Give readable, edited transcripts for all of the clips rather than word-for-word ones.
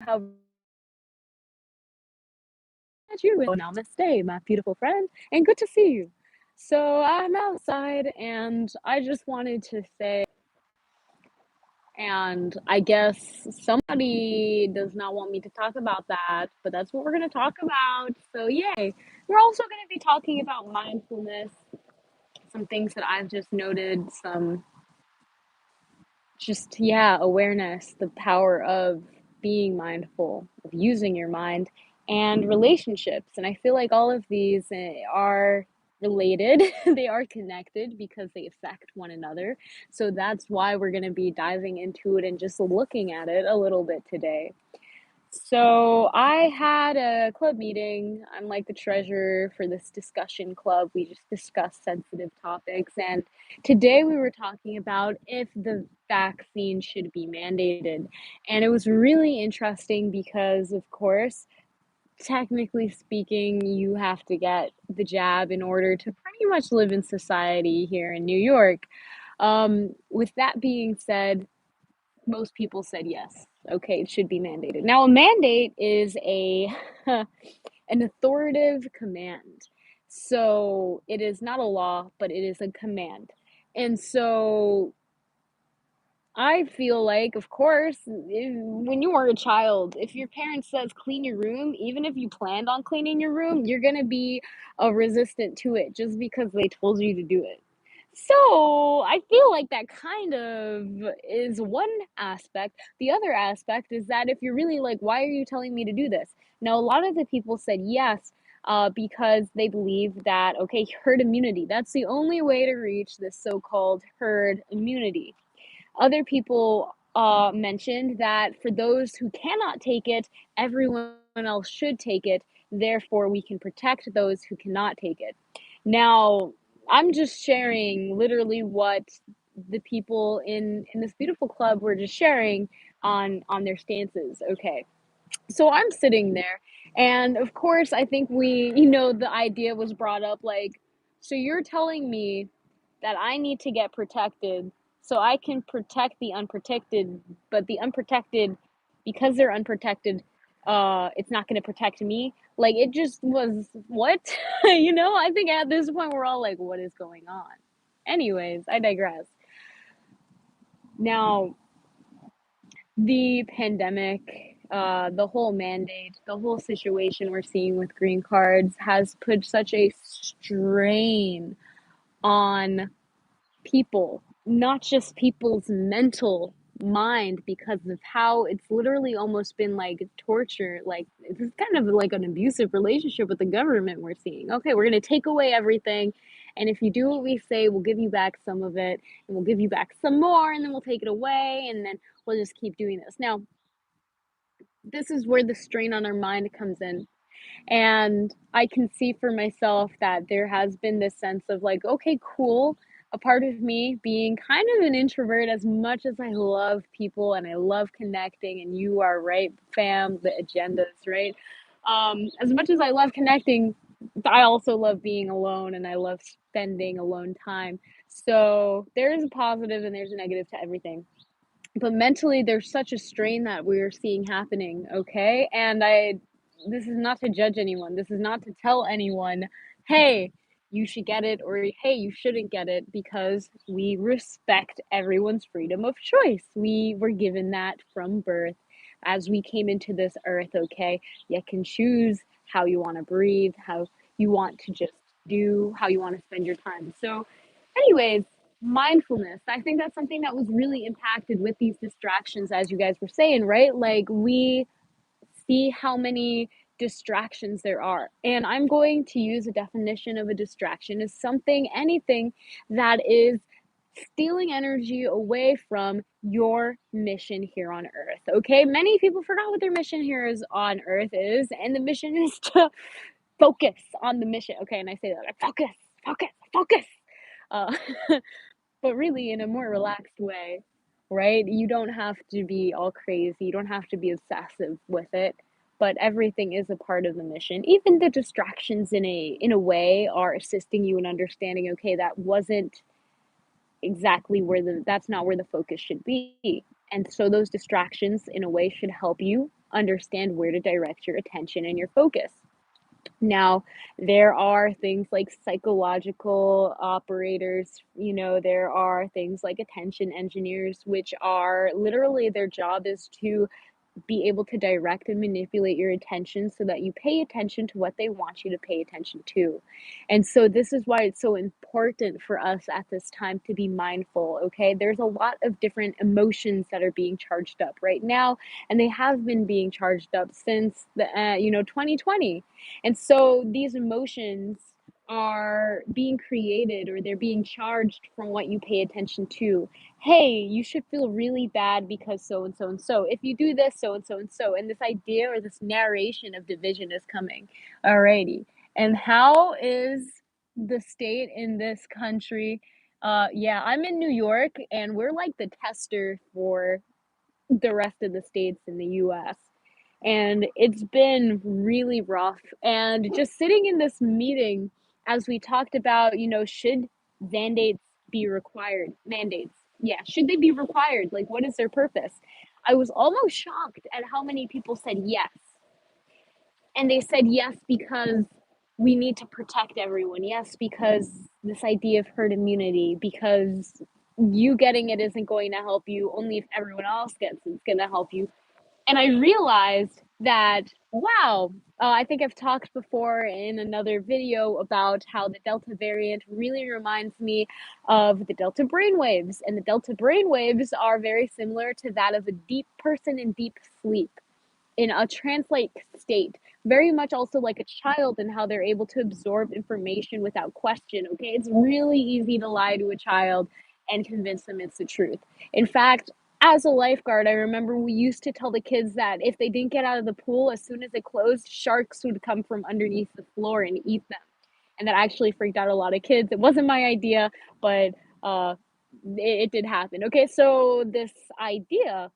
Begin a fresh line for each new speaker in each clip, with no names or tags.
How about you? Well, namaste, my beautiful friend, and good to see you. So I'm outside and I just wanted to say, and I guess somebody does not want me to talk about that, but that's what we're going to talk about. So, yay. We're also going to be talking about mindfulness, some things that I've just noted, some just, yeah, awareness, the power of being mindful, of using your mind, and relationships. And I feel like all of these are related, they are connected because they affect one another. So that's why we're going to be diving into it and just looking at it a little bit today. So I had a club meeting. I'm like the treasurer for this discussion club. We just discuss sensitive topics. And today we were talking about if the vaccine should be mandated. And it was really interesting because, of course, technically speaking, you have to get the jab in order to pretty much live in society here in New York. With that being said, most people said yes. Okay, it should be mandated. Now, a mandate is a an authoritative command. So it is not a law, but it is a command. And so I feel like, of course, when you are a child, if your parent says clean your room, even if you planned on cleaning your room, you're going to be resistant to it just because they told you to do it. So I feel like that kind of is one aspect. The other aspect is that if you're really like, why are you telling me to do this? Now, a lot of the people said yes. Because they believe that, okay, herd immunity, that's the only way to reach this so called herd immunity. Other people mentioned that for those who cannot take it, everyone else should take it. Therefore, we can protect those who cannot take it. Now, I'm just sharing literally what the people in this beautiful club were just sharing on their stances. Okay, so I'm sitting there, and of course, I think the idea was brought up like, so you're telling me that I need to get protected so I can protect the unprotected, but the unprotected, because they're unprotected, it's not going to protect me. Like, it just was, what? I think at this point we're all like, what is going on? Anyways, I digress. Now, the pandemic, the whole mandate, the whole situation we're seeing with green cards has put such a strain on people, not just people's mental mind, because of how it's literally almost been like torture. Like, it's kind of like an abusive relationship with the government we're seeing. Okay, we're going to take away everything. And if you do what we say, we'll give you back some of it, and we'll give you back some more, and then we'll take it away, and then we'll just keep doing this. Now, this is where the strain on our mind comes in. And I can see for myself that there has been this sense of like, okay, cool. A part of me being kind of an introvert, as much as I love people and I love connecting, and you are right, fam, the agendas, right? As much as I love connecting, I also love being alone and I love spending alone time. So there is a positive and there's a negative to everything. But mentally, there's such a strain that we're seeing happening, okay? And this is not to judge anyone. This is not to tell anyone, hey, you should get it, or hey, you shouldn't get it, because we respect everyone's freedom of choice. We were given that from birth as we came into this earth, okay? You can choose how you want to breathe, how you want to just do, how you want to spend your time. So, anyways, mindfulness. I think that's something that was really impacted with these distractions, as you guys were saying, right? Like, we see how many distractions there are. And I'm going to use a definition of a distraction as something, anything that is stealing energy away from your mission here on earth. Okay, many people forgot what their mission here is on earth is, and the mission is to focus on the mission. Okay, and I say that, like, focus, focus, focus. uh, but really in a more relaxed way, right? You don't have to be all crazy. You don't have to be obsessive with it. But everything is a part of the mission. Even the distractions in a way are assisting you in understanding, okay, that wasn't exactly that's not where the focus should be. And so those distractions in a way should help you understand where to direct your attention and your focus. Now, there are things like psychological operators, there are things like attention engineers, which are literally their job is to be able to direct and manipulate your attention so that you pay attention to what they want you to pay attention to. And so this is why it's so important for us at this time to be mindful, okay? There's a lot of different emotions that are being charged up right now, and they have been being charged up since 2020. And so these emotions are being created or they're being charged from what you pay attention to. Hey, you should feel really bad because so and so and so. If you do this, so and so and so. And this idea or this narration of division is coming. Alrighty. And how is the state in this country? Yeah, I'm in New York and we're like the tester for the rest of the states in the US. And it's been really rough. And just sitting in this meeting, as we talked about, should mandates be required? Mandates. Yeah, should they be required? Like, what is their purpose? I was almost shocked at how many people said yes. And they said yes because we need to protect everyone. Yes, because this idea of herd immunity, because you getting it isn't going to help you. Only if everyone else gets it's going to help you. And I realized that, wow, I think I've talked before in another video about how the Delta variant really reminds me of the Delta brainwaves. And the Delta brainwaves are very similar to that of a deep person in deep sleep, in a trance-like state, very much also like a child in how they're able to absorb information without question, okay? It's really easy to lie to a child and convince them it's the truth. In fact, as a lifeguard, I remember we used to tell the kids that if they didn't get out of the pool as soon as it closed, sharks would come from underneath the floor and eat them. And that actually freaked out a lot of kids. It wasn't my idea, but it did happen. Okay, so this idea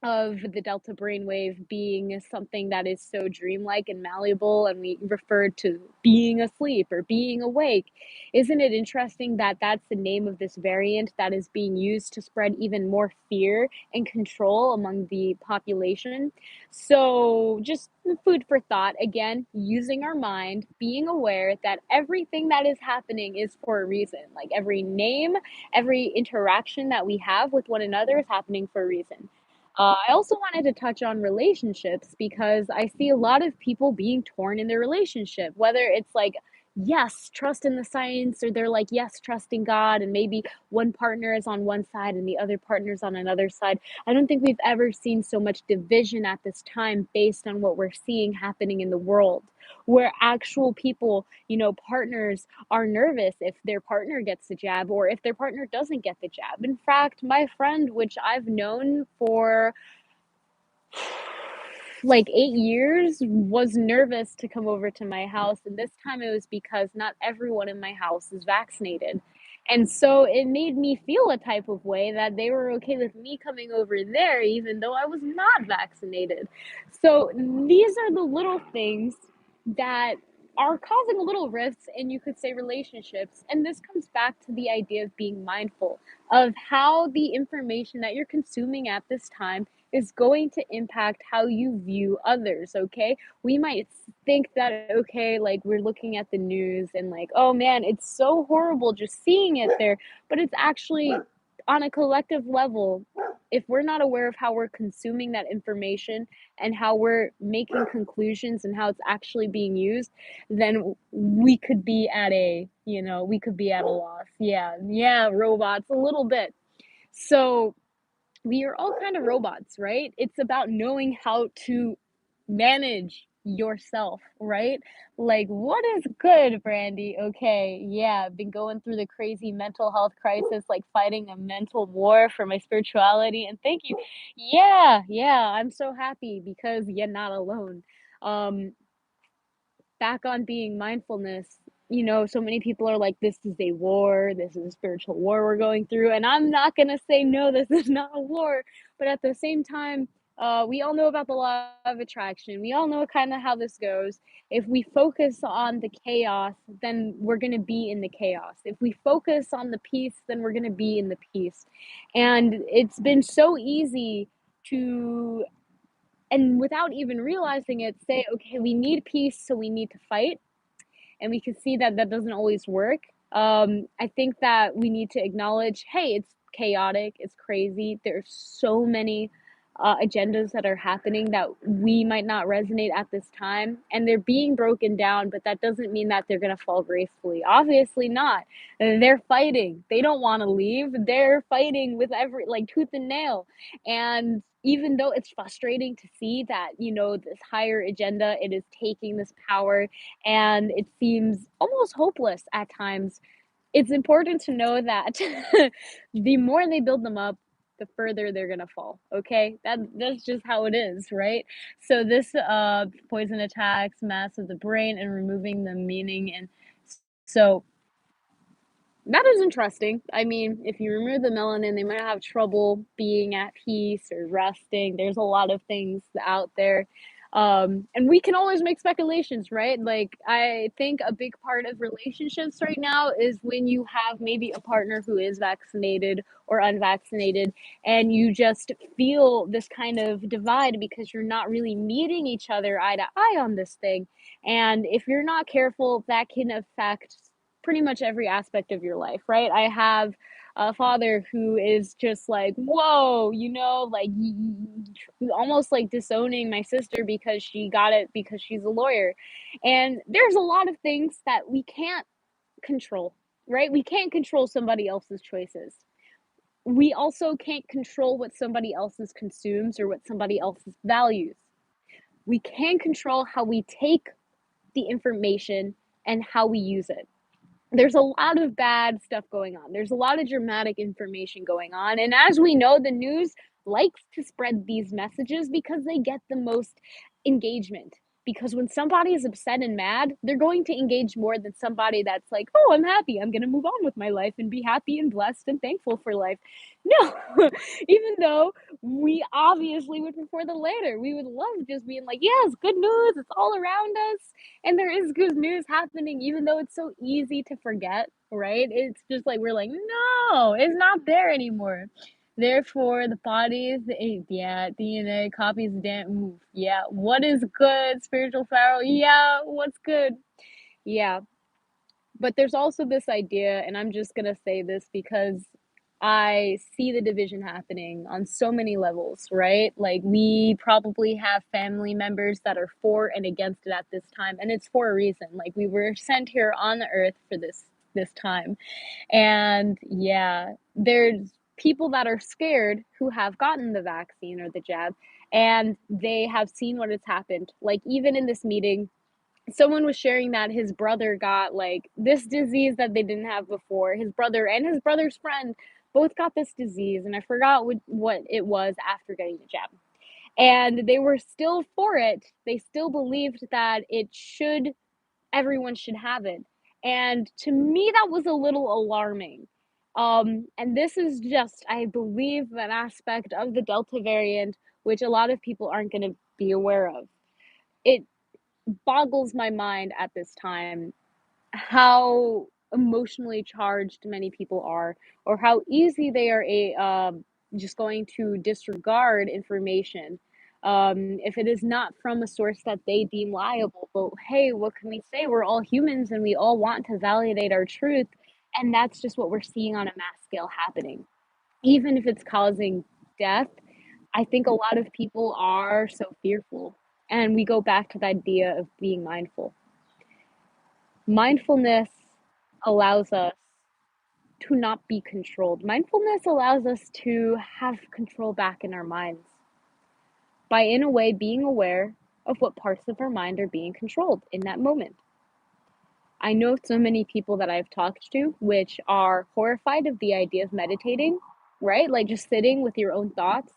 of the delta brainwave being something that is so dreamlike and malleable, and we refer to being asleep or being awake. Isn't it interesting that that's the name of this variant that is being used to spread even more fear and control among the population? So, just food for thought again, using our mind, being aware that everything that is happening is for a reason. Like every name, every interaction that we have with one another is happening for a reason. I also wanted to touch on relationships because I see a lot of people being torn in their relationship, whether it's like, yes, trust in the science, or they're like, yes, trust in God, and maybe one partner is on one side and the other partner's on another side. I don't think we've ever seen so much division at this time based on what we're seeing happening in the world, where actual people, partners are nervous if their partner gets the jab or if their partner doesn't get the jab. In fact, my friend, which I've known for like 8 years, was nervous to come over to my house. And this time it was because not everyone in my house is vaccinated. And so it made me feel a type of way that they were okay with me coming over there, even though I was not vaccinated. So these are the little things that are causing little rifts in, you could say, relationships. And this comes back to the idea of being mindful of how the information that you're consuming at this time is going to impact how you view others, okay? We might think that, okay, like we're looking at the news and like, oh man, it's so horrible just seeing it there, but it's actually on a collective level, if we're not aware of how we're consuming that information and how we're making conclusions and how it's actually being used, then we could be at we could be at a loss. Yeah, robots, a little bit. So we are all kind of robots, right? It's about knowing how to manage yourself, right? Like, what is good, Brandy? Okay, yeah, I've been going through the crazy mental health crisis, like fighting a mental war for my spirituality. And thank you. Yeah, I'm so happy because you're not alone. Um, Back on being mindfulness, so many people are like, this is a war, this is a spiritual war we're going through. And I'm not going to say, no, this is not a war. But at the same time, we all know about the law of attraction. We all know kind of how this goes. If we focus on the chaos, then we're going to be in the chaos. If we focus on the peace, then we're going to be in the peace. And it's been so easy to and without even realizing it, say, okay, we need peace, so we need to fight, and we can see that that doesn't always work. I think that we need to acknowledge, hey, it's chaotic, it's crazy. There's so many agendas that are happening that we might not resonate at this time, and they're being broken down, but that doesn't mean that they're going to fall gracefully. Obviously not. They're fighting. They don't want to leave. They're fighting with every, like, tooth and nail. And even though it's frustrating to see that, this higher agenda, it is taking this power and it seems almost hopeless at times, it's important to know that the more they build them up, the further they're gonna fall. Okay, that's just how it is, right? So this poison attacks mass of the brain and removing the meaning, and so that is interesting. I mean, if you remove the melanin, they might have trouble being at peace or resting. There's a lot of things out there. And we can always make speculations, right? Like, I think a big part of relationships right now is when you have maybe a partner who is vaccinated or unvaccinated, and you just feel this kind of divide because you're not really meeting each other eye to eye on this thing. And if you're not careful, that can affect pretty much every aspect of your life, right? I have a father who is just like, whoa, like almost like disowning my sister because she got it because she's a lawyer. And there's a lot of things that we can't control, right? We can't control somebody else's choices. We also can't control what somebody else's consumes or what somebody else's values. We can control how we take the information and how we use it. There's a lot of bad stuff going on. There's a lot of dramatic information going on. And as we know, the news likes to spread these messages because they get the most engagement. Because when somebody is upset and mad, they're going to engage more than somebody that's like, oh, I'm happy. I'm going to move on with my life and be happy and blessed and thankful for life. No, even though we obviously would prefer the latter. We would love just being like, yes, good news. It's all around us. And there is good news happening, even though it's so easy to forget, right? It's just like we're like, no, it's not there anymore. Therefore, the bodies, yeah, DNA copies didn't move. Yeah, what is good? Spiritual pharaoh. Yeah, what's good? Yeah, but there's also this idea, and I'm just gonna say this because I see the division happening on so many levels, right? Like, we probably have family members that are for and against it at this time, and it's for a reason. Like, we were sent here on the earth for this time. And yeah, there's people that are scared who have gotten the vaccine or the jab, and they have seen what has happened. Like, even in this meeting, someone was sharing that his brother got like this disease that they didn't have before. His brother and his brother's friend both got this disease, and I forgot what it was after getting the jab. And they were still for it. They still believed that everyone should have it. And to me, that was a little alarming. And this is just, I believe, an aspect of the Delta variant, which a lot of people aren't going to be aware of. It boggles my mind at this time how emotionally charged many people are, or how easy they are just going to disregard information if it is not from a source that they deem liable. But hey, what can we say? We're all humans and we all want to validate our truth. And that's just what we're seeing on a mass scale happening. Even if it's causing death, I think a lot of people are so fearful. And we go back to the idea of being mindful. Mindfulness allows us to not be controlled. Mindfulness allows us to have control back in our minds by, in a way, being aware of what parts of our mind are being controlled in that moment. I know so many people that I've talked to which are horrified of the idea of meditating, right? Like just sitting with your own thoughts,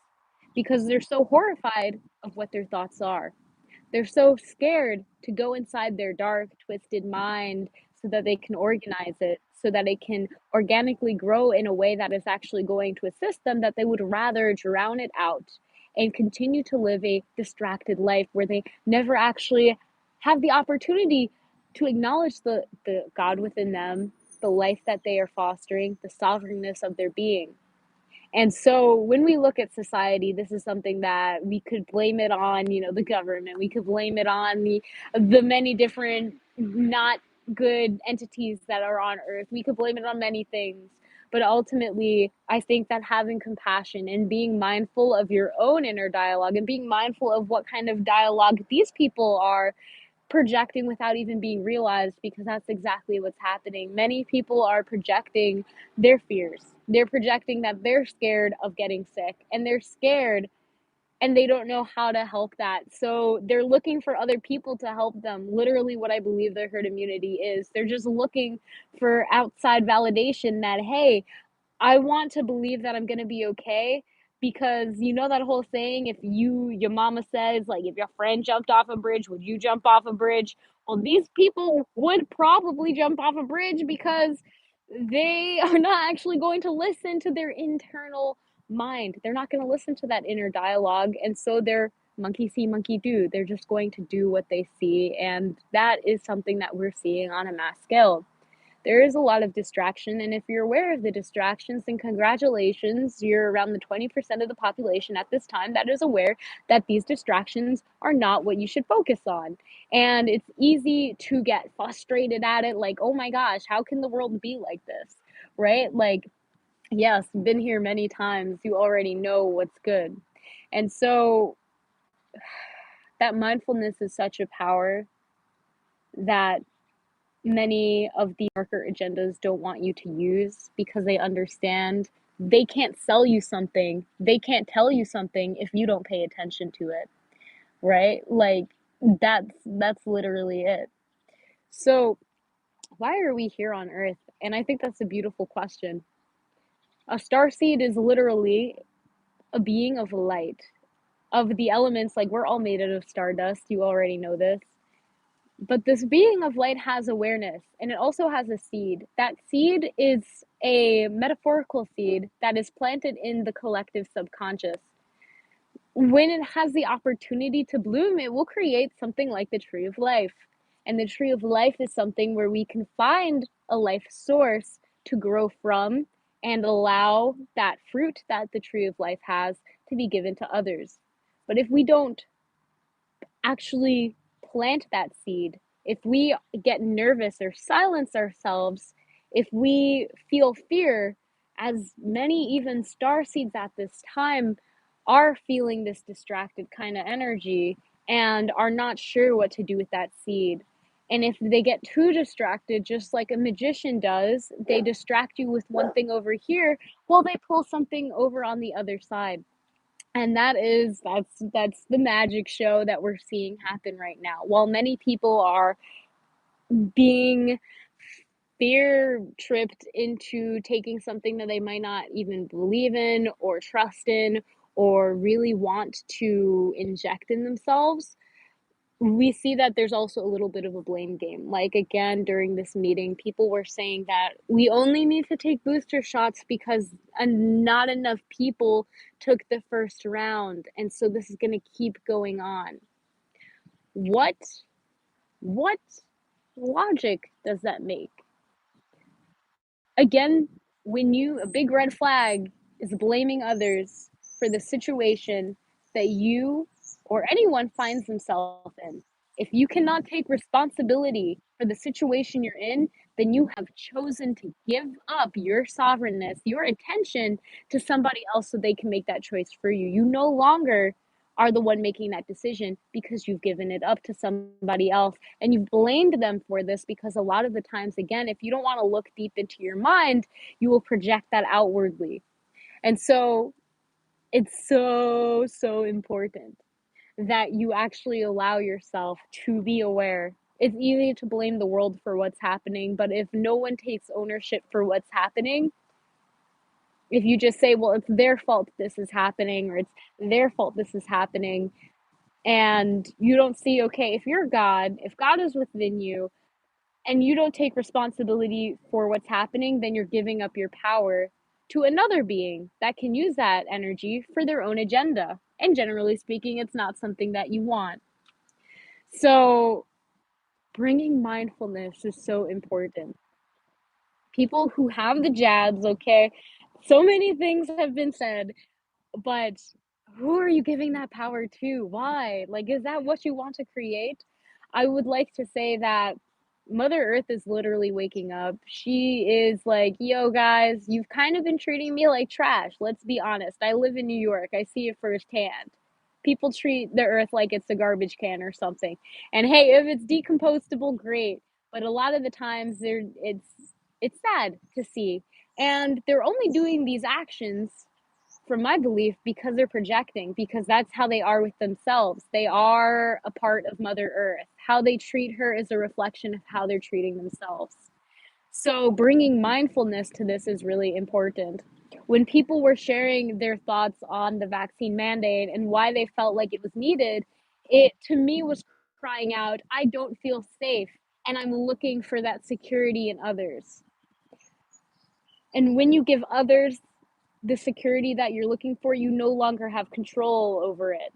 because they're so horrified of what their thoughts are. They're so scared to go inside their dark, twisted mind so that they can organize it, so that it can organically grow in a way that is actually going to assist them, that they would rather drown it out and continue to live a distracted life where they never actually have the opportunity to acknowledge the God within them, the life that they are fostering, the sovereignness of their being. And so when we look at society, this is something that we could blame it on, the government. We could blame it on the many different not good entities that are on earth. We could blame it on many things. But ultimately, I think that having compassion and being mindful of your own inner dialogue and being mindful of what kind of dialogue these people are projecting without even being realized, because that's exactly what's happening. Many people are projecting their fears. They're projecting that they're scared of getting sick and they're scared and they don't know how to help that. So they're looking for other people to help them. Literally, what I believe their herd immunity is. They're just looking for outside validation that, hey, I want to believe that I'm gonna be okay, because you know that whole saying, if your mama says, like, if your friend jumped off a bridge, would you jump off a bridge? Well, these people would probably jump off a bridge because they are not actually going to listen to their internal mind. They're not gonna listen to that inner dialogue, and so they're monkey see, monkey do. They're just going to do what they see, and that is something that we're seeing on a mass scale. There is a lot of distraction, and if you're aware of the distractions, then congratulations, you're around the 20% of the population at this time that is aware that these distractions are not what you should focus on. And it's easy to get frustrated at it, like, oh my gosh, how can the world be like this? Right? Like, yes, been here many times. You already know what's good. And so that mindfulness is such a power that many of the marker agendas don't want you to use, because they understand they can't sell you something, they can't tell you something if you don't pay attention to it, right? Like, that's literally it. So why are we here on earth? And I think that's a beautiful question. A star seed is literally a being of light, of the elements. Like, we're all made out of stardust, you already know this. But this being of light has awareness, and it also has a seed. That seed is a metaphorical seed that is planted in the collective subconscious. When it has the opportunity to bloom, it will create something like the tree of life. And the tree of life is something where we can find a life source to grow from and allow that fruit that the tree of life has to be given to others. But if we don't actually plant that seed, if we get nervous or silence ourselves, if we feel fear, as many even star seeds at this time are feeling this distracted kind of energy and are not sure what to do with that seed. And if they get too distracted, just like a magician does, they distract you with one thing over here while they pull something over on the other side. And that's the magic show that we're seeing happen right now. While many people are being fear tripped into taking something that they might not even believe in or trust in or really want to inject in themselves, we see that there's also a little bit of a blame game. Like, again, during this meeting, people were saying that we only need to take booster shots because not enough people took the first round, and so this is going to keep going on. What what logic does that make? Again, when you a big red flag is blaming others for the situation that you or anyone finds themselves in. If you cannot take responsibility for the situation you're in, then you have chosen to give up your sovereignness, your attention, to somebody else so they can make that choice for you. You no longer are the one making that decision because you've given it up to somebody else, and you've blamed them for this, because a lot of the times, again, if you don't want to look deep into your mind, you will project that outwardly. And so it's so important that you actually allow yourself to be aware. It's easy to blame the world for what's happening, but if no one takes ownership for what's happening, if you just say, well, it's their fault this is happening, or it's their fault this is happening, and you don't see, okay, if you're God, if God is within you, and you don't take responsibility for what's happening, then you're giving up your power to another being that can use that energy for their own agenda. And generally speaking, it's not something that you want. So, bringing mindfulness is so important. People who have the jabs, okay, So many things have been said, but who are you giving that power to? Why? Like, is that what you want to create? I would like to say that Mother Earth is literally waking up. She is like, yo, guys, you've kind of been treating me like trash. Let's be honest. I live in New York, I see it firsthand. People treat the earth like it's a garbage can or something. And hey, if it's decomposable, great. But a lot of the times it's sad to see. And they're only doing these actions from my belief because they're projecting, because that's how they are with themselves. They are a part of Mother Earth. How they treat her is a reflection of how they're treating themselves. So bringing mindfulness to this is really important. When people were sharing their thoughts on the vaccine mandate and why they felt like it was needed, it to me was crying out, I don't feel safe, and I'm looking for that security in others. And when you give others the security that you're looking for, you no longer have control over it.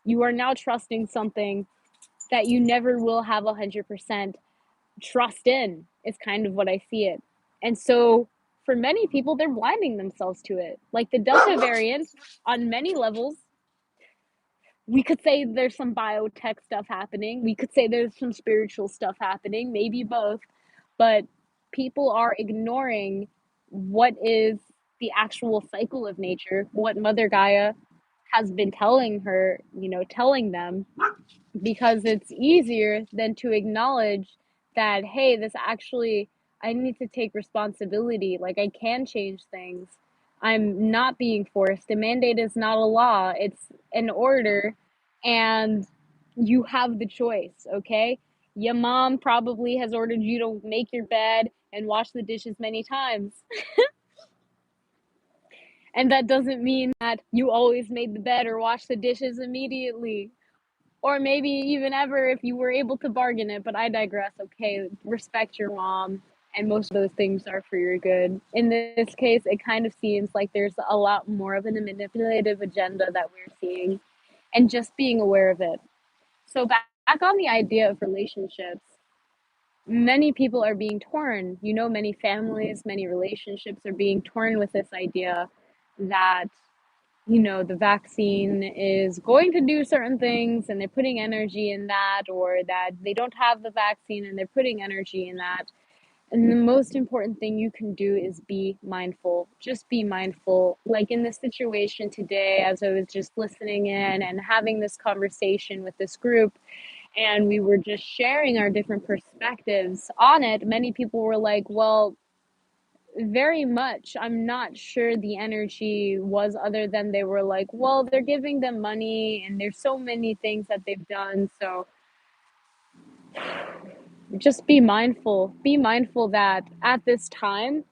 You are now trusting something that you never will have 100% trust in, is kind of what I see it. And so for many people, they're blinding themselves to it. Like the Delta variant, on many levels, we could say there's some biotech stuff happening. We could say there's some spiritual stuff happening, maybe both. But people are ignoring what is the actual cycle of nature, what Mother Gaia has been telling her, telling them, because it's easier than to acknowledge that, hey, this actually, I need to take responsibility. Like, I can change things. I'm not being forced. A mandate is not a law, it's an order, and you have the choice, okay? Your mom probably has ordered you to make your bed and wash the dishes many times. And that doesn't mean that you always made the bed or washed the dishes immediately, or maybe even ever if you were able to bargain it, but I digress. Okay, respect your mom, and most of those things are for your good. In this case, it kind of seems like there's a lot more of a manipulative agenda that we're seeing, and just being aware of it. So back on the idea of relationships, many people are being torn. Many families, many relationships are being torn with this idea that the vaccine is going to do certain things and they're putting energy in that, or that they don't have the vaccine and they're putting energy in that. And the most important thing you can do is be mindful. Just be mindful. Like in this situation today, as I was just listening in and having this conversation with this group, and we were just sharing our different perspectives on it, many people were like, well, very much. I'm not sure the energy was, other than they were like, well, they're giving them money and there's so many things that they've done. So just be mindful. Be mindful that at this time,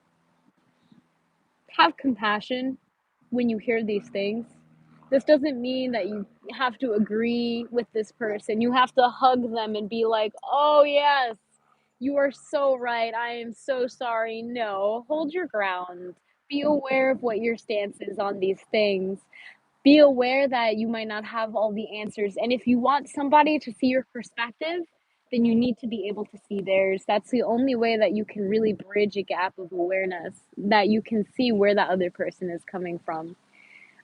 have compassion when you hear these things. This doesn't mean that you have to agree with this person. You have to hug them and be like, oh, yes, you are so right. I am so sorry. No, hold your ground. Be aware of what your stance is on these things. Be aware that you might not have all the answers. And if you want somebody to see your perspective, then you need to be able to see theirs. That's the only way that you can really bridge a gap of awareness, that you can see where that other person is coming from.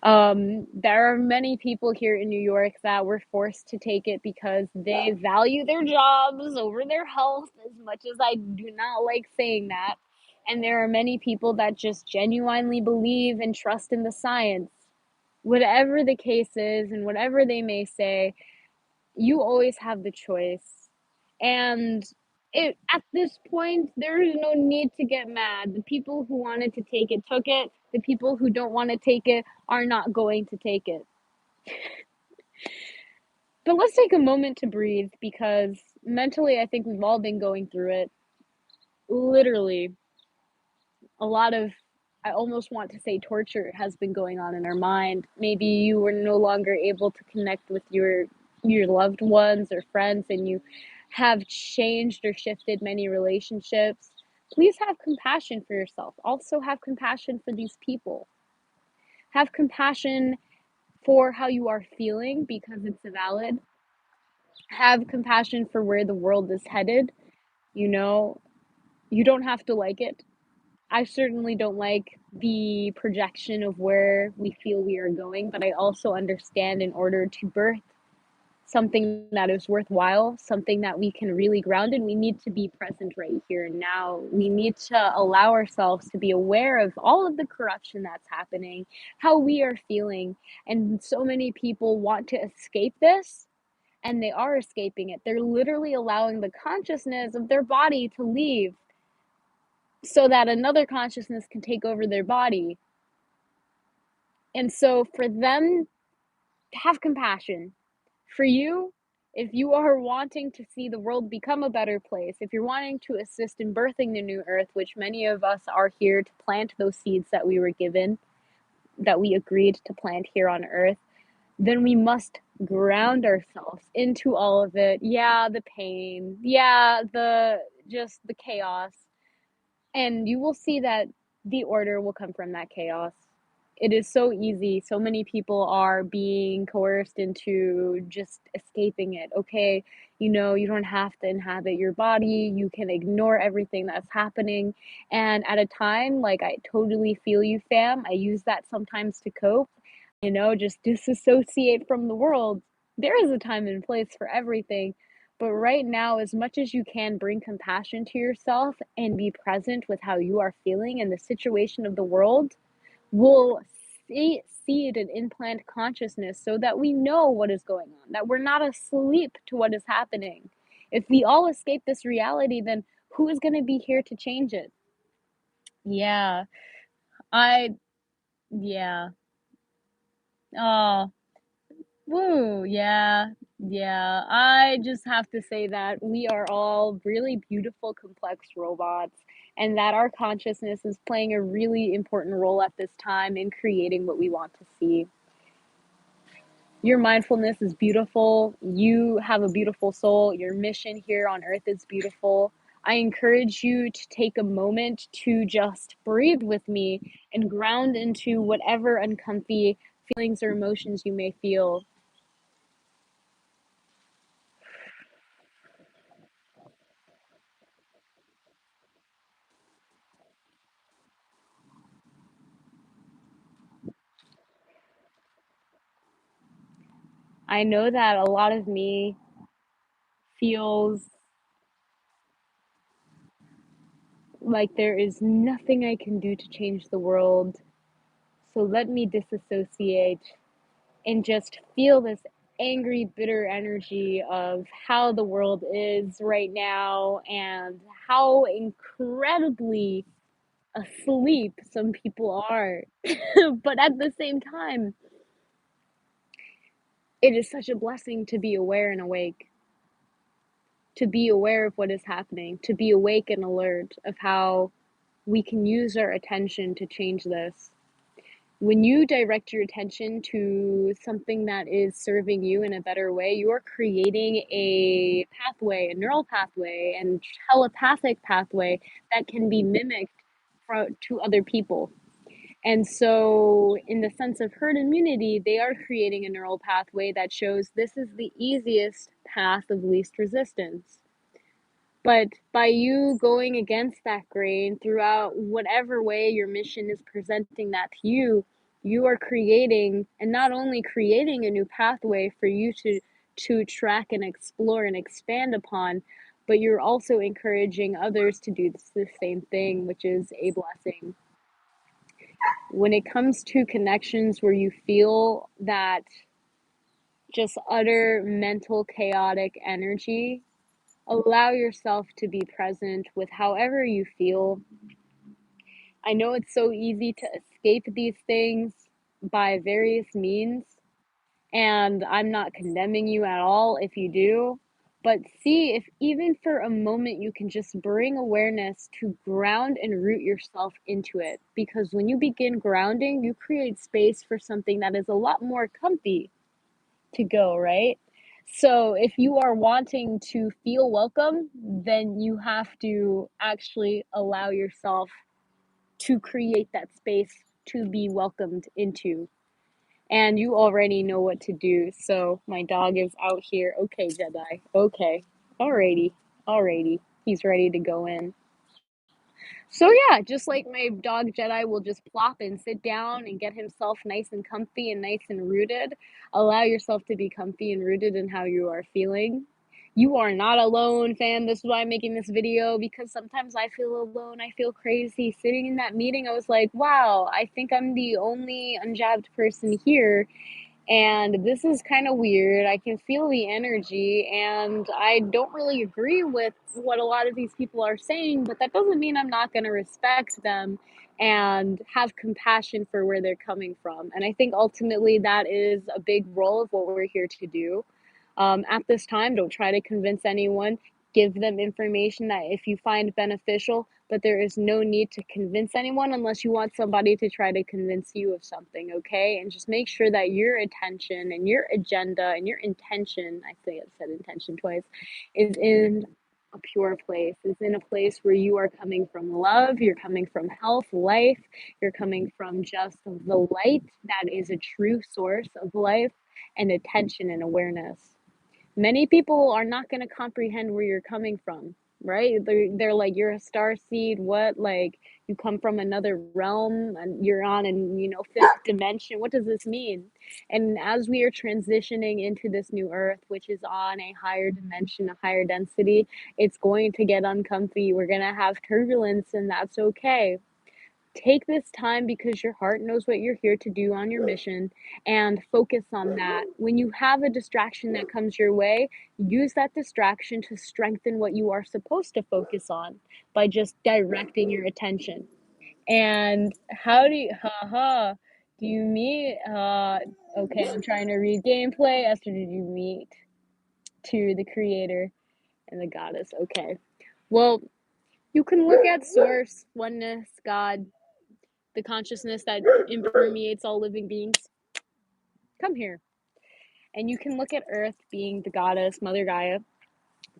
There are many people here in New York that were forced to take it because they value their jobs over their health, as much as I do not like saying that. And there are many people that just genuinely believe and trust in the science. Whatever the case is, and whatever they may say, you always have the choice. And at this point, there is no need to get mad. The people who wanted to take it took it. The people who don't want to take it are not going to take it. But let's take a moment to breathe, because mentally, I think we've all been going through it. Literally, a lot of, I almost want to say, torture has been going on in our mind. Maybe you were no longer able to connect with your loved ones or friends, and you have changed or shifted many relationships. Please have compassion for yourself. Also have compassion for these people. Have compassion for how you are feeling, because it's valid. Have compassion for where the world is headed. You know, you don't have to like it. I certainly don't like the projection of where we feel we are going, but I also understand in order to birth something that is worthwhile, something that we can really ground in, we need to be present right here and now. We need to allow ourselves to be aware of all of the corruption that's happening, how we are feeling. And so many people want to escape this, and they are escaping it. They're literally allowing the consciousness of their body to leave so that another consciousness can take over their body. And so for them, have compassion. For you, if you are wanting to see the world become a better place, if you're wanting to assist in birthing the new earth, which many of us are here to plant those seeds that we were given, that we agreed to plant here on earth, then we must ground ourselves into all of it. Yeah, the pain. Yeah, the chaos. And you will see that the order will come from that chaos. It is so easy. So many people are being coerced into just escaping it. Okay, you don't have to inhabit your body. You can ignore everything that's happening. And at a time, like, I totally feel you, fam. I use that sometimes to cope, just disassociate from the world. There is a time and place for everything. But right now, as much as you can, bring compassion to yourself and be present with how you are feeling and the situation of the world will seed and implant consciousness so that we know what is going on, that we're not asleep to what is happening. If we all escape this reality, then who is going to be here to change it? Yeah, I, yeah. Oh, woo, yeah, yeah. I just have to say that we are all really beautiful, complex robots, and that our consciousness is playing a really important role at this time in creating what we want to see. Your mindfulness is beautiful. You have a beautiful soul. Your mission here on earth is beautiful. I encourage you to take a moment to just breathe with me and ground into whatever uncomfy feelings or emotions you may feel. I know that a lot of me feels like there is nothing I can do to change the world. So let me disassociate and just feel this angry, bitter energy of how the world is right now and how incredibly asleep some people are. But at the same time, it is such a blessing to be aware and awake, to be aware of what is happening, to be awake and alert of how we can use our attention to change this. When you direct your attention to something that is serving you in a better way, you're creating a pathway, a neural pathway, and telepathic pathway that can be mimicked to other people. And so, in the sense of herd immunity, they are creating a neural pathway that shows this is the easiest path of least resistance. But by you going against that grain throughout whatever way your mission is presenting that to you, you are creating, and not only creating a new pathway for you to track and explore and expand upon, but you're also encouraging others to do the same thing, which is a blessing. When it comes to connections where you feel that just utter mental chaotic energy, allow yourself to be present with however you feel. I know it's so easy to escape these things by various means, and I'm not condemning you at all if you do. But see if even for a moment you can just bring awareness to ground and root yourself into it. Because when you begin grounding, you create space for something that is a lot more comfy to go, right? So if you are wanting to feel welcome, then you have to actually allow yourself to create that space to be welcomed into. And you already know what to do. So my dog is out here. Okay, Jedi. Okay. Alrighty. Alrighty. He's ready to go in. So yeah, just like my dog Jedi will just plop and sit down and get himself nice and comfy and nice and rooted, allow yourself to be comfy and rooted in how you are feeling. You are not alone, fam. This is why I'm making this video because sometimes I feel alone. I feel crazy. Sitting in that meeting, I was like, wow, I think I'm the only unjabbed person here, and this is kind of weird. I can feel the energy, and I don't really agree with what a lot of these people are saying, but that doesn't mean I'm not going to respect them and have compassion for where they're coming from. And I think ultimately that is a big role of what we're here to do. At this time, don't try to convince anyone. Give them information that if you find beneficial, but there is no need to convince anyone unless you want somebody to try to convince you of something, okay? And just make sure that your attention and your agenda and your intention, I say it said intention twice, is in a pure place, is in a place where you are coming from love, you're coming from health, life, you're coming from just the light that is a true source of life and attention and awareness. Many people are not going to comprehend where you're coming from, right? They're like, you're a star seed, what? Like, you come from another realm and you're on an, fifth dimension. What does this mean? And as we are transitioning into this new earth, which is on a higher dimension, a higher density, it's going to get uncomfy. We're going to have turbulence, and that's okay. Take this time because your heart knows what you're here to do on your mission, and focus on that. When you have a distraction that comes your way, use that distraction to strengthen what you are supposed to focus on by just directing your attention. And how do you, haha, do you meet, okay, I'm trying to read gameplay. Esther, did you meet to the creator and the goddess? Okay. Well, you can look at source, oneness, God, the consciousness that impermeates all living beings. Come here. And you can look at Earth being the goddess, Mother Gaia,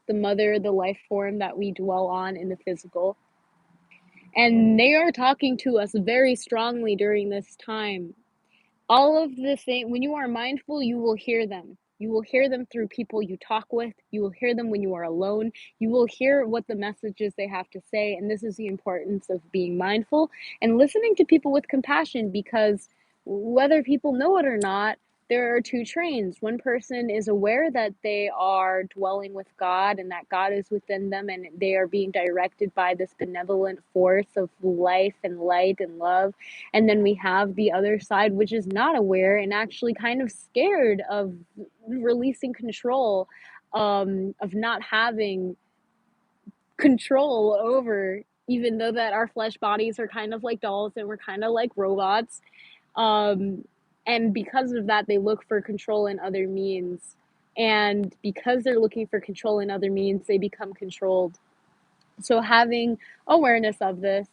the mother, the life form that we dwell on in the physical. And they are talking to us very strongly during this time. All of the thing, when you are mindful, you will hear them. You will hear them through people you talk with. You will hear them when you are alone. You will hear what the messages they have to say. And this is the importance of being mindful and listening to people with compassion, because whether people know it or not, there are two trains. One person is aware that they are dwelling with God and that God is within them and they are being directed by this benevolent force of life and light and love. And then we have the other side, which is not aware and actually kind of scared of releasing control, of not having control over, even though that our flesh bodies are kind of like dolls and we're kind of like robots. Um, and because of that, they look for control in other means. And because they're looking for control in other means, they become controlled. So having awareness of this,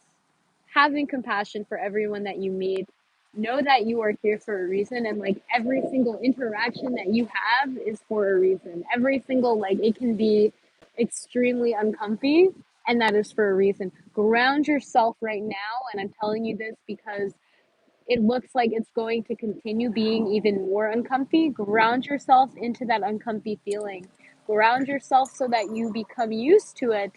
having compassion for everyone that you meet, know that you are here for a reason, and like every single interaction that you have is for a reason. Every single, like, it can be extremely uncomfy, and that is for a reason. Ground yourself right now, and I'm telling you this because it looks like it's going to continue being even more uncomfy. Ground yourself into that uncomfy feeling. Ground yourself so that you become used to it,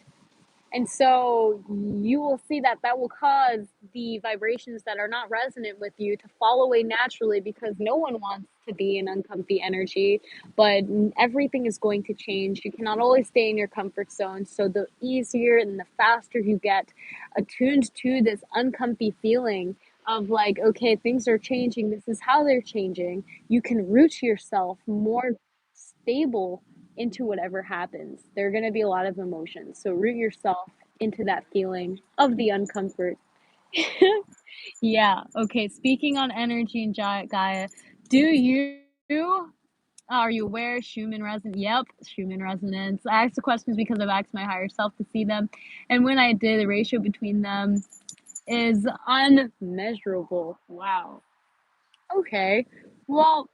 and so you will see that that will cause the vibrations that are not resonant with you to fall away naturally, because no one wants to be in uncomfy energy, but everything is going to change. You cannot always stay in your comfort zone. So the easier and the faster you get attuned to this uncomfy feeling of like, okay, things are changing, this is how they're changing, you can root yourself more stable into whatever happens. There are going to be a lot of emotions. So root yourself into that feeling of the uncomfort. Yeah. Okay. Speaking on energy and Gaia, do you are you aware Schumann resonance? Yep, Schumann resonance. I asked the questions because I've asked my higher self to see them, and when I did, the ratio between them is unmeasurable. Wow. Okay. Well,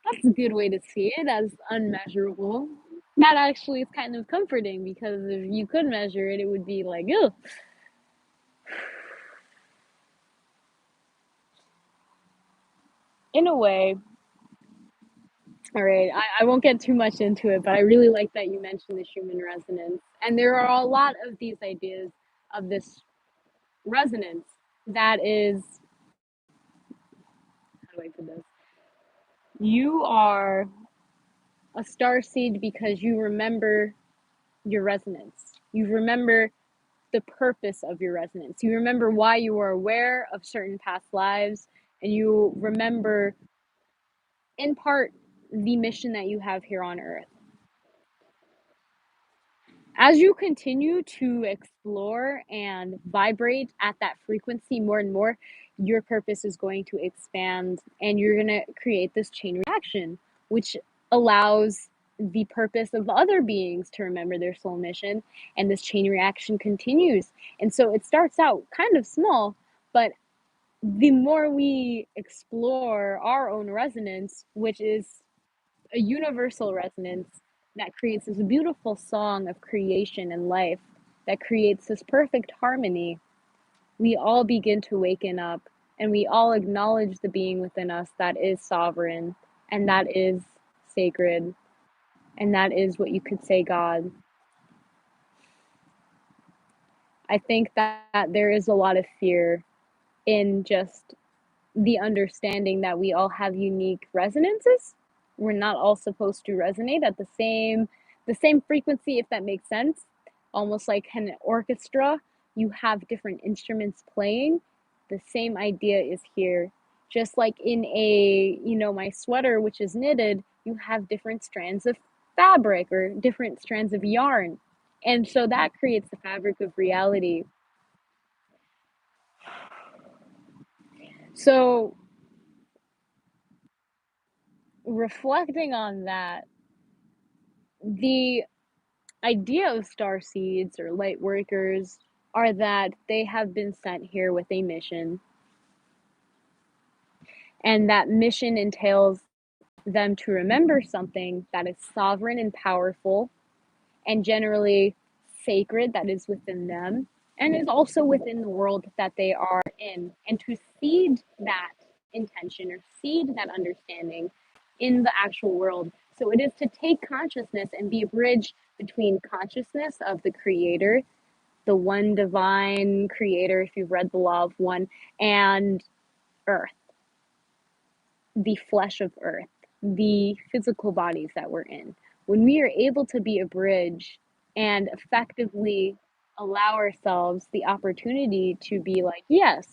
that's a good way to see it, as unmeasurable. That actually is kind of comforting, because if you could measure it, it would be like, ugh. In a way. All right, I won't get too much into it, but I really like that you mentioned the Schumann resonance. And there are a lot of these ideas of this. resonance that is, how do I put this? You are a star seed because you remember your resonance. You remember the purpose of your resonance. You remember why you were aware of certain past lives, and you remember, in part, the mission that you have here on earth. As you continue to explore and vibrate at that frequency more and more, your purpose is going to expand and you're going to create this chain reaction, which allows the purpose of other beings to remember their soul mission. And this chain reaction continues. And so it starts out kind of small, but the more we explore our own resonance, which is a universal resonance that creates this beautiful song of creation and life, that creates this perfect harmony, we all begin to waken up and we all acknowledge the being within us that is sovereign and that is sacred and that is what you could say God. I think that there is a lot of fear in just the understanding that we all have unique resonances. We're not all supposed to resonate at the same frequency, if that makes sense. Almost like an orchestra, you have different instruments playing. The same idea is here. Just like in my sweater, which is knitted, you have different strands of fabric or different strands of yarn. And so that creates the fabric of reality. So reflecting on that, the idea of star seeds or light workers are that they have been sent here with a mission, and that mission entails them to remember something that is sovereign and powerful and generally sacred that is within them and is also within the world that they are in, and to seed that intention or seed that understanding in the actual world. So it is to take consciousness and be a bridge between consciousness of the creator, the one divine creator, if you've read the Law of One, and earth, the flesh of earth, the physical bodies that we're in. When we are able to be a bridge and effectively allow ourselves the opportunity to be like, yes,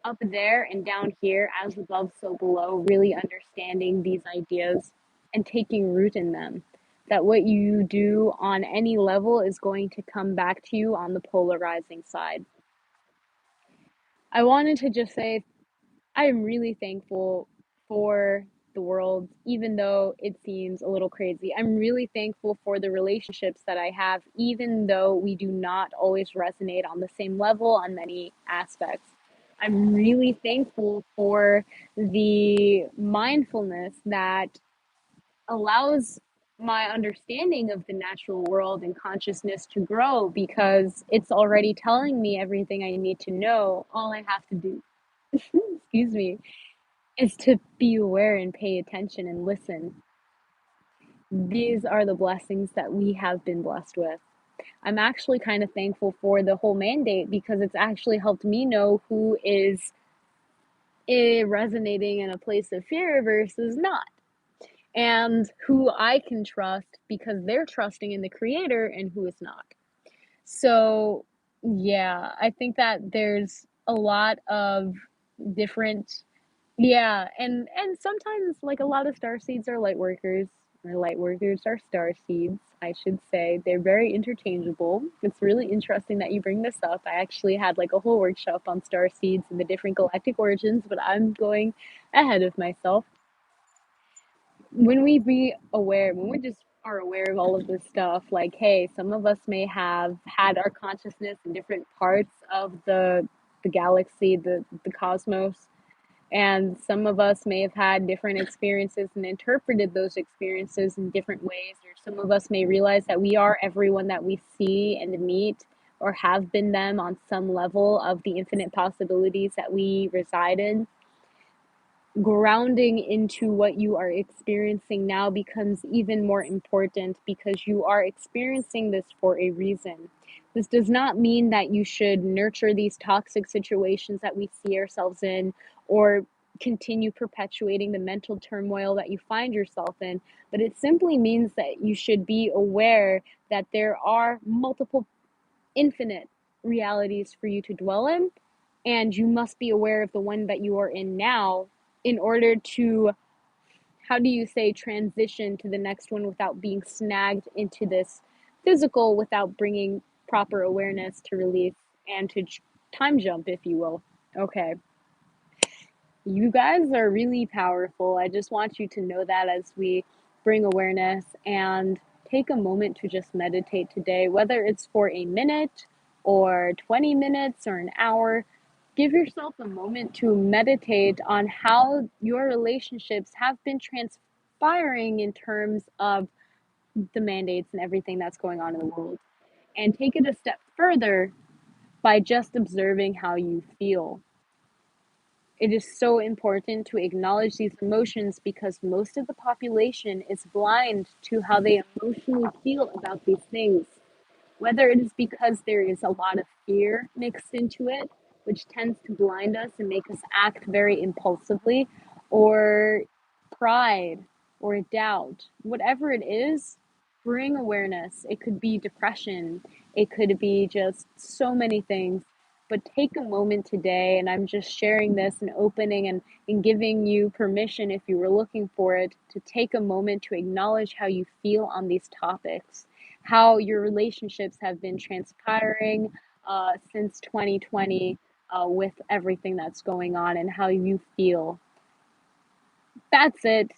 up there and down here, as above, so below, really understanding these ideas and taking root in them. That what you do on any level is going to come back to you on the polarizing side. I wanted to just say I am really thankful for the world, even though it seems a little crazy. I'm really thankful for the relationships that I have, even though we do not always resonate on the same level on many aspects. I'm really thankful for the mindfulness that allows my understanding of the natural world and consciousness to grow because it's already telling me everything I need to know. All I have to do, excuse me, is to be aware and pay attention and listen. These are the blessings that we have been blessed with. I'm actually kind of thankful for the whole mandate because it's actually helped me know who is resonating in a place of fear versus not, and who I can trust because they're trusting in the creator and who is not. So, yeah, I think that there's a lot of different. Yeah, and sometimes like a lot of star seeds are light workers, or light workers are star seeds, I should say. They're very interchangeable. It's really interesting that you bring this up. I actually had like a whole workshop on star seeds and the different galactic origins, but I'm going ahead of myself. When we just are aware of all of this stuff, like, hey, some of us may have had our consciousness in different parts of the galaxy, the cosmos, and some of us may have had different experiences and interpreted those experiences in different ways, or some of us may realize that we are everyone that we see and meet, or have been them on some level of the infinite possibilities that we reside in. Grounding into what you are experiencing now becomes even more important because you are experiencing this for a reason. This does not mean that you should nurture these toxic situations that we see ourselves in or continue perpetuating the mental turmoil that you find yourself in, but it simply means that you should be aware that there are multiple infinite realities for you to dwell in, and you must be aware of the one that you are in now in order to, how do you say, transition to the next one without being snagged into this physical, without bringing proper awareness to release and to time jump, if you will. Okay. You guys are really powerful. I just want you to know that as we bring awareness and take a moment to just meditate today, whether it's for a minute or 20 minutes or an hour. Give yourself a moment to meditate on how your relationships have been transpiring in terms of the mandates and everything that's going on in the world. And take it a step further by just observing how you feel. It is so important to acknowledge these emotions because most of the population is blind to how they emotionally feel about these things. Whether it is because there is a lot of fear mixed into it, which tends to blind us and make us act very impulsively, or pride or doubt, whatever it is, bring awareness. It could be depression, it could be just so many things. But take a moment today, and I'm just sharing this and opening and giving you permission, if you were looking for it, to take a moment to acknowledge how you feel on these topics, how your relationships have been transpiring since 2020 with everything that's going on, and how you feel. That's it.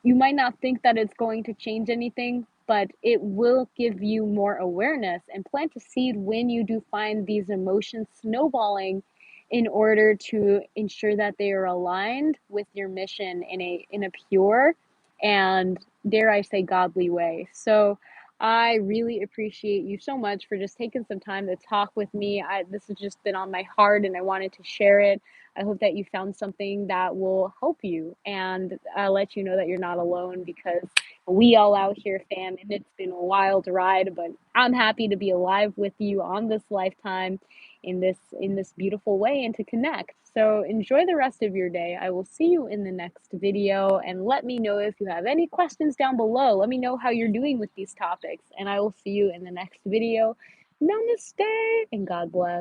You might not think that it's going to change anything, but it will give you more awareness and plant a seed when you do find these emotions snowballing, in order to ensure that they are aligned with your mission in a pure and, dare I say, godly way. So I really appreciate you so much for just taking some time to talk with me. This has just been on my heart and I wanted to share it. I hope that you found something that will help you, and I'll let you know that you're not alone, because we all out here, fam, and it's been a wild ride, but I'm happy to be alive with you on this lifetime in this beautiful way, and to connect. So enjoy the rest of your day. I will see you in the next video, and let me know if you have any questions down below. Let me know how you're doing with these topics, and I will see you in the next video. Namaste and God bless.